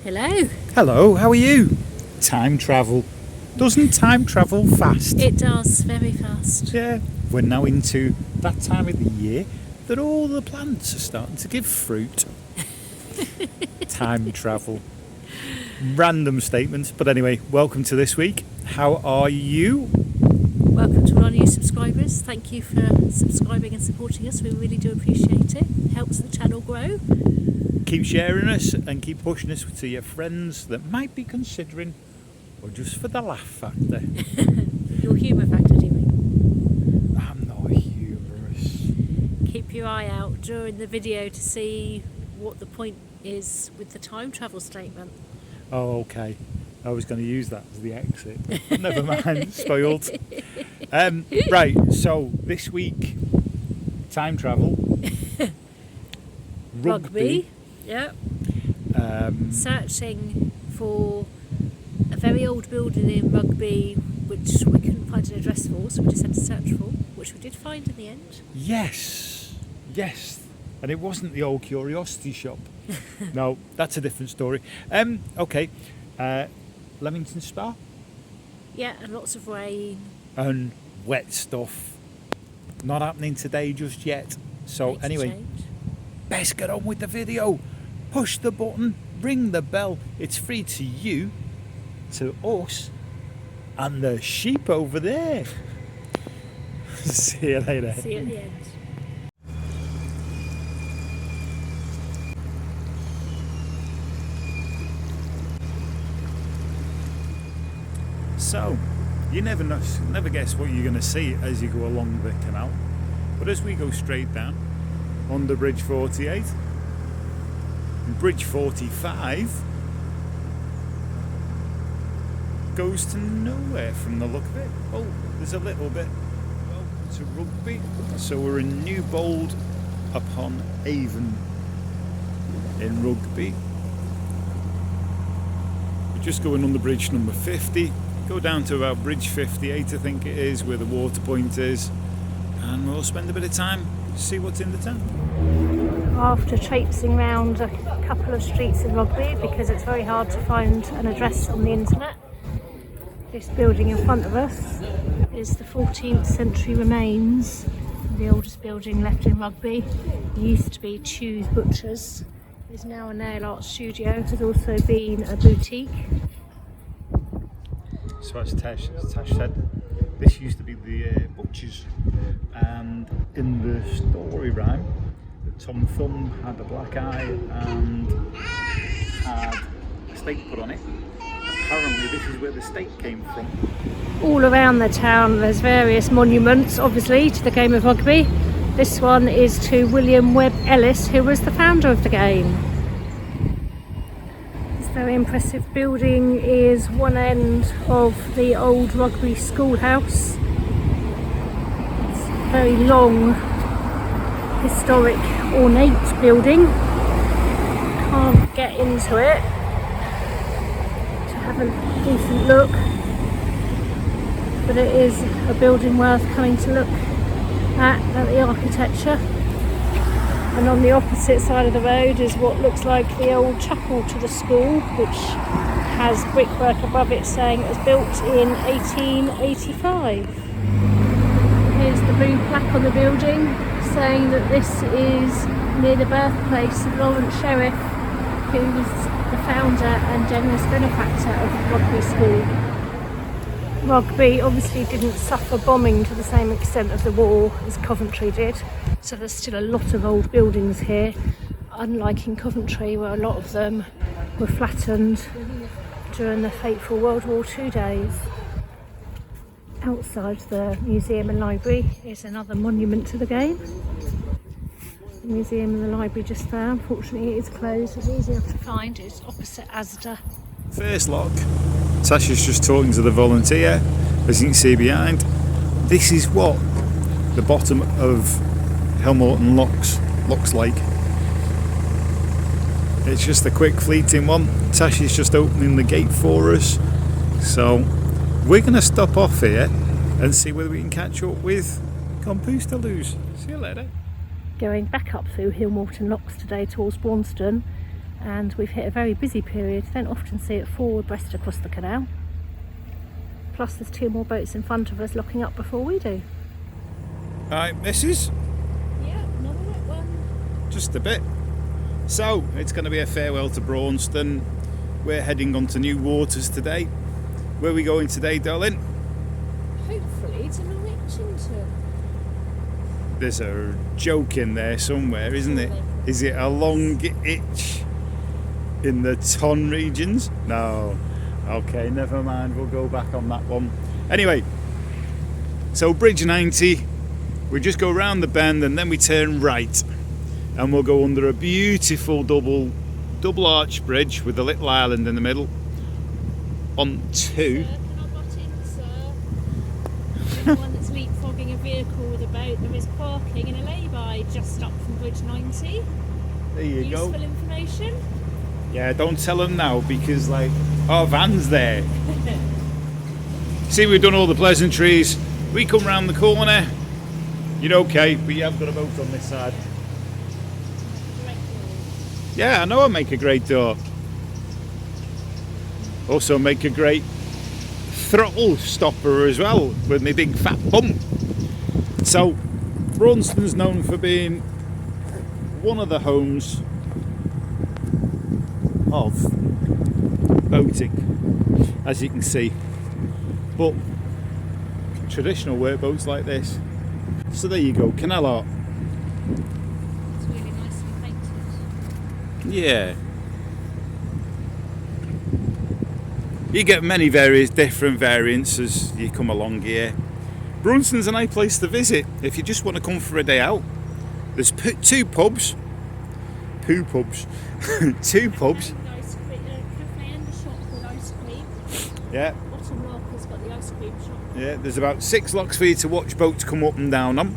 Hello. Hello, how are you? Time travel. Doesn't time travel fast? It does, very fast. Yeah, we're now into that time of the year that all the plants are starting to give fruit. Time travel. Random statements, but anyway, welcome to this week. How are you? Welcome to all our new subscribers. Thank you for subscribing and supporting us. We really do appreciate it. Helps the channel grow. Keep sharing us and keep pushing us to your friends that might be considering, or just for the laugh factor. Your humour factor, do you mean? I'm not humorous. Keep your eye out during the video to see what the point is with the time travel statement. Oh, okay. I was going to use that as the exit. Never mind, spoiled. Right, so this week, time travel. Rugby. Yep. Searching for a very old building in Rugby which we couldn't find an address for, so we just had to search for, which we did find in the end. Yes. And it wasn't the old curiosity shop. No, that's a different story. Okay. Leamington Spa. Yeah, and lots of rain. And wet stuff. Not happening today just yet. So Makes anyway, a change. best get on with the video. Push the button, ring the bell. It's free to you, to us, and the sheep over there. See you later. See you at the end. So, you never guess what you're going to see as you go along the canal. But as we go straight down, under Bridge 48, and Bridge 45 goes to nowhere from the look of it. Oh, there's a little bit. Welcome to Rugby. So we're in Newbold upon Avon in Rugby. We're just going under bridge number 50. Go down to about Bridge 58, I think it is, where the water point is, and we'll spend a bit of time to see what's in the town. After traipsing round a couple of streets in Rugby, because it's very hard to find an address on the internet, this building in front of us is the 14th century remains, the oldest building left in Rugby. It used to be Chew's Butchers. It's now a nail art studio. It has also been a boutique. So as Tash said, this used to be the butchers, and in the story rhyme, Tom Thumb had a black eye and had a steak put on it. Apparently this is where the steak came from. All around the town there's various monuments, obviously, to the game of rugby. This one is to William Webb Ellis, who was the founder of the game. This very impressive building is one end of the old rugby schoolhouse. It's a very long, historic, ornate building. Can't get into it to have a decent look, but it is a building worth coming to look at the architecture. And on the opposite side of the road is what looks like the old chapel to the school, which has brickwork above it saying it was built in 1885. Here's the blue plaque on the building saying that this is near the birthplace of Lawrence Sheriff, who was the founder and generous benefactor of Rugby School. Rugby obviously didn't suffer bombing to the same extent of the war as Coventry did, so there's still a lot of old buildings here, unlike in Coventry where a lot of them were flattened during the fateful World War II days. Outside the museum and library is another monument to the game. The museum and the library just there, unfortunately it is closed. It's easy enough to find. It's opposite Asda. First lock. Tasha's just talking to the volunteer, as you can see behind. This is what the bottom of Helmorton looks like. It's just a quick fleeting one. Tasha's just opening the gate for us. So we're going to stop off here and see whether we can catch up with Compostaloos. See you later. Going back up through Helmorton Locks today towards Braunston, and we've hit a very busy period. Don't often see it forward breast across the canal. Plus there's 2 more boats in front of us locking up before we do. Right, missus? Yeah, another wet one. Just a bit. So, it's going to be a farewell to Braunston. We're heading on to new waters today. Where are we going today, darling? Hopefully to Leamington. There's a joke in there somewhere, isn't it? Is it a long itch in the Ton regions? No. Okay, never mind. We'll go back on that one. Anyway, so Bridge 90. We just go round the bend and then we turn right. And we'll go under a beautiful double arch bridge with a little island in the middle. On to... Sir, can I butt in, sir? Anyone that's leapfrogging a vehicle with a boat, there is parking and a lay-by just up from Bridge 90. There you go. Useful information. Yeah, don't tell them now because like our van's there. See, we've done all the pleasantries. We come round the corner. You're okay, but you have got a boat on this side. Yeah, I know I make a great door. Also make a great throttle stopper as well with my big fat bump. So Braunston's known for being one of the homes of boating, as you can see, but traditional workboats like this. So there you go, canal art. It's really nicely painted. Yeah. You get many different variants as you come along here. Braunston's a nice place to visit if you just want to come for a day out. There's 2 pubs. 2 pubs. 2 pubs. Cafe and a shop with ice cream. Yeah. Bottom lock has got the ice cream shop. Yeah, there's about 6 locks for you to watch boats come up and down on.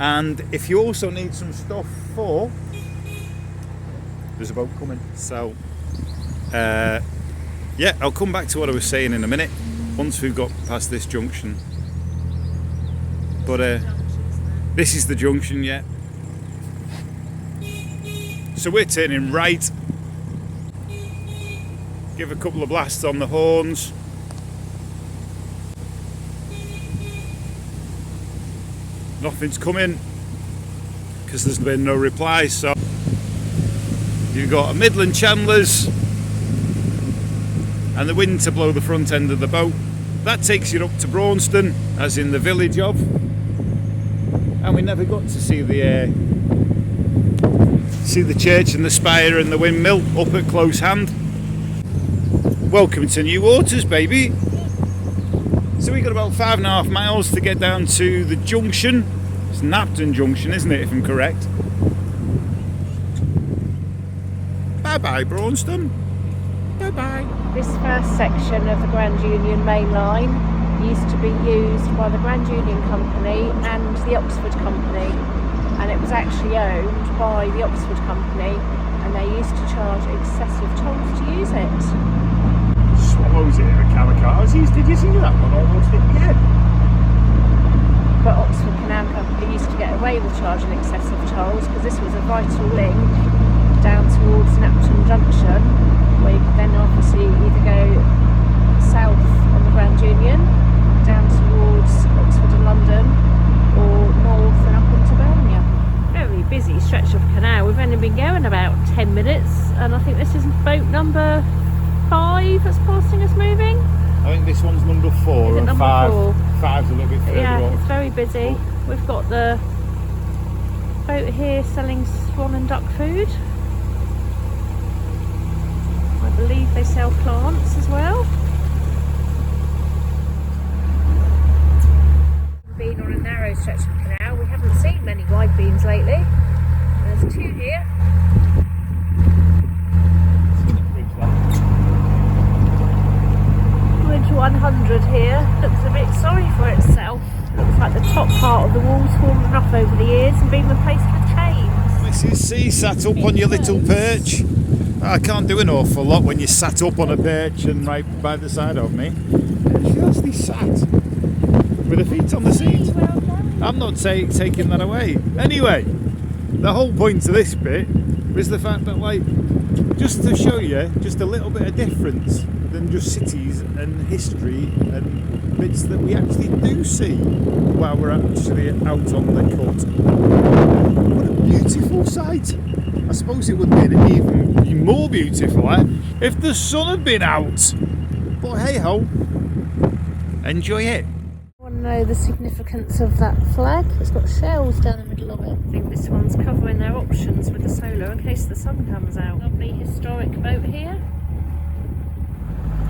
And if you also need some stuff for... There's a boat coming. So, yeah, I'll come back to what I was saying in a minute once we've got past this junction. But this is the junction, yeah. So we're turning right. Give a couple of blasts on the horns. Nothing's coming because there's been no reply. So you've got a Midland Chandlers and the wind to blow the front end of the boat. That takes you up to Braunston, as in the village of, and we never got to see the church and the spire and the windmill up at close hand. Welcome to new waters, baby. So we got about 5.5 miles to get down to the junction. It's Napton Junction, isn't it, if I'm correct? Bye bye, Braunston. Bye bye. This first section of the Grand Union Main Line used to be used by the Grand Union Company and the Oxford Company, and it was actually owned by the Oxford Company, and they used to charge excessive tolls to use it. Swallows it in a kamikazes. Did you see that one? Almost hit the head. But Oxford Canal Company used to get away with charging excessive tolls because this was a vital link down towards Napton Junction, where you could then obviously either go south on the Grand Union down towards Oxford and London, or north and up into Birmingham. Very busy stretch of canal. We've only been going about 10 minutes, and I think this is boat number 5 that's passing us moving. I think this one's number 4 Is it and number 5. 4? 5's a little bit further Yeah, up. it's very busy. We've got the boat here selling swan and duck food. I believe they sell plants as well. Been on a narrow stretch of canal. We haven't seen many wide beams lately. There's 2 here. Bridge 100 here. Looks a bit sorry for itself. Looks like the top part of the wall's fallen off over the years and been replaced with chains. Mrs. C sat up on your little perch. I can't do an awful lot when you sat up on a perch and right by the side of me. She actually sat with her feet on the seat. Well done. I'm not taking that away. Anyway, the whole point to this bit was the fact that like just to show you just a little bit of difference than just cities and history and bits that we actually do see while we're actually out on the cut. What a beautiful sight. I suppose it would be even more beautiful if the sun had been out. But hey ho, enjoy it. Want to know the significance of that flag? It's got shells down the middle of it. I think this one's covering their options with the solar in case the sun comes out. Lovely historic boat here.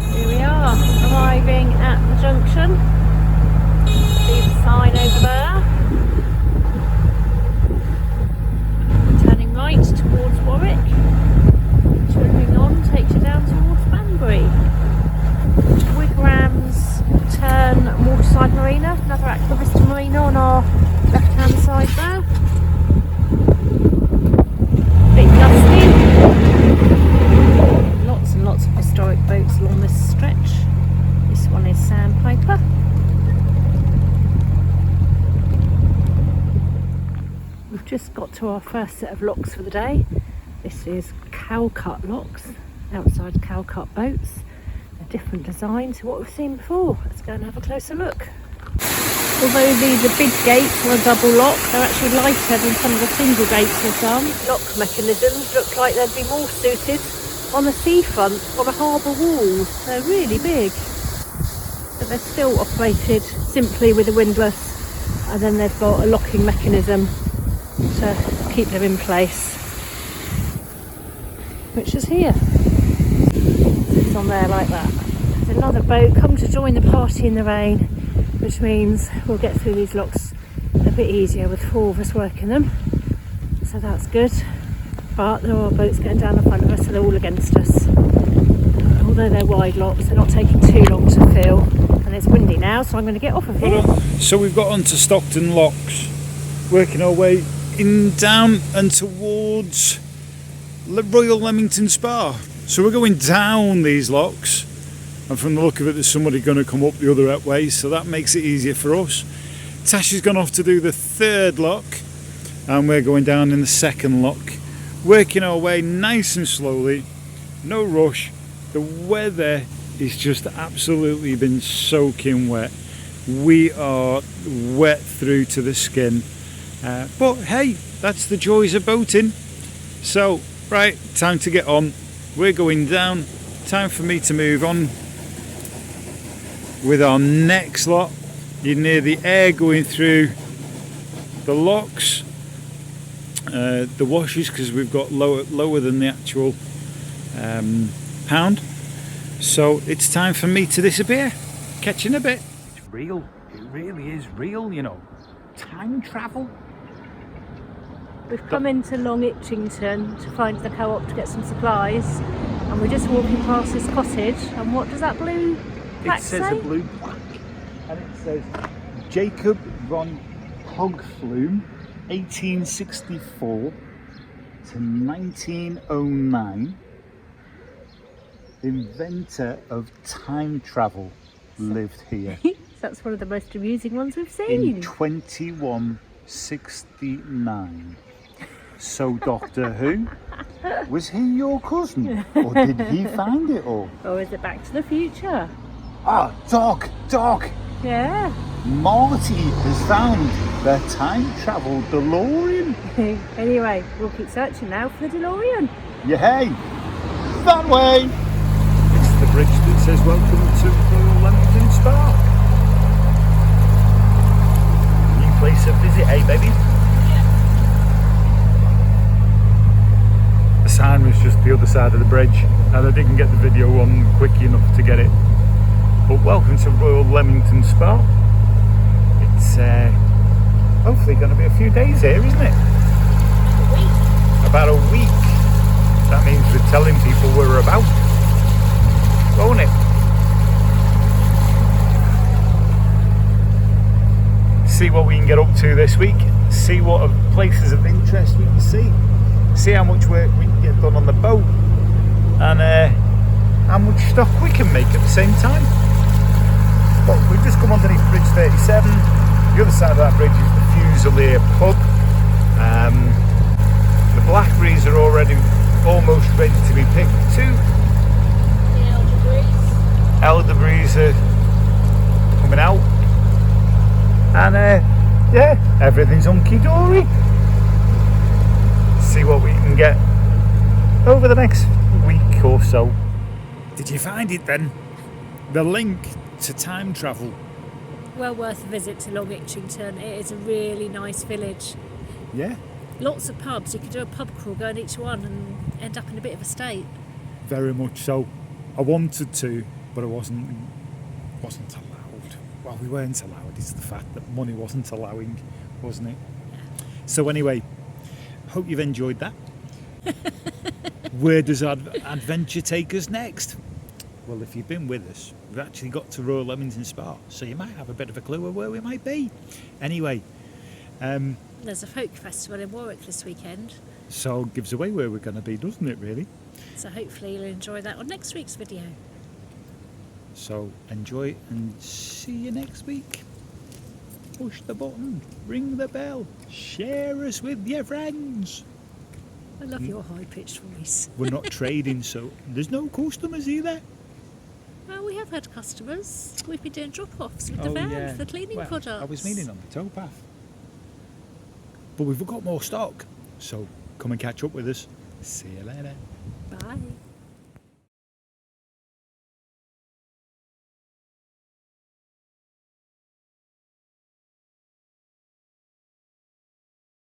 Here we are, arriving at the junction. See the sign over there. Turning right towards Warwick. Turning on takes you down towards Banbury. Wigram's Turn Waterside Marina, another Aquavista Marina on our left hand side there. Bit dusty. Lots and lots of historic boats along this stretch. This one is Sandpiper. We've just got to our first set of locks for the day. This is Calcut locks, outside Calcut boats. A different design to what we've seen before. Let's go and have a closer look. Although these are big gates on a double lock, they're actually lighter than some of the single gates we've done. Lock mechanisms look like they'd be more suited on the seafront, on a harbour wall. They're really big. But they're still operated simply with a windlass, and then they've got a locking mechanism to keep them in place, which is here. It's on there like that. There's another boat come to join the party in the rain, which means we'll get through these locks a bit easier with 4 of us working them, so that's good. But there are boats going down the front of us, so they're all against us. Although they're wide locks, they're not taking too long to fill, and it's windy now, so I'm going to get off of here. So we've got onto Stockton Locks, working our way in down and towards Royal Leamington Spa. So we're going down these locks, and from the look of it there's somebody going to come up the other way, so that makes it easier for us. Tasha's gone off to do the 3rd lock, and we're going down in the 2nd lock, working our way nice and slowly, no rush. The weather is just absolutely been soaking wet. We are wet through to the skin, but hey, that's the joys of boating. So right, time to get on. We're going down. Time for me to move on with our next lot. You near the air going through the locks, the washes, because we've got lower than the actual pound. So it's time for me to disappear. Catch you in a bit. It's real. It really is real, you know. Time travel. We've come into Long Itchington to find the co-op to get some supplies, and we're just walking past this cottage, and what does that blue plaque say? It says a blue plaque, and it says Jacob von Hogflume, 1864 to 1909, inventor of time travel, lived here. That's one of the most amusing ones we've seen. In 2169. So Doctor Who, was he your cousin, or did he find it all? Or is it Back to the Future? Ah, Doc! Yeah. Marty has found the time travel DeLorean. Anyway, we'll keep searching now for the DeLorean. Yeah, hey, that way. It's the bridge that says welcome to Royal Leamington Spa. New place of visit, eh, baby? The sign was just the other side of the bridge, and I didn't get the video on quick enough to get it. But welcome to Royal Leamington Spa. It's hopefully going to be a few days here, isn't it? About a week. That means we're telling people we're about, won't it? See what we can get up to this week. See what places of interest we can see. See how much work we can get done on the boat, and how much stock we can make at the same time. But we've just come underneath Bridge 37. The other side of that bridge is the Fusilier pub. The blackberries are already almost ready to be picked too. The Elderberries are coming out, and yeah, everything's hunky-dory. See what we can get over the next week or so. Did you find it then? The link to time travel. Well worth a visit to Long Itchington. It is a really nice village. Yeah, Lots of pubs. You could do a pub crawl, go in each one and end up in a bit of a state. very much so. I wanted to, but I wasn't allowed. Well, we weren't allowed. It's the fact that money wasn't allowing, wasn't it? Yeah. So anyway, hope you've enjoyed that. Where does our adventure take us next? Well, if you've been with us, we've actually got to Royal Leamington Spa, so you might have a bit of a clue of where we might be. Anyway, There's a folk festival in Warwick this weekend, so gives away where we're going to be, doesn't it, really? so hopefully you'll enjoy that on next week's video. So enjoy and see you next week. Push the button, ring the bell, share us with your friends. I love your high-pitched voice. We're not trading, so there's no customers either. Well, we have had customers. We've been doing drop-offs with the van for the cleaning products. I was meaning on the towpath. But we've got more stock, so come and catch up with us. See you later. Bye.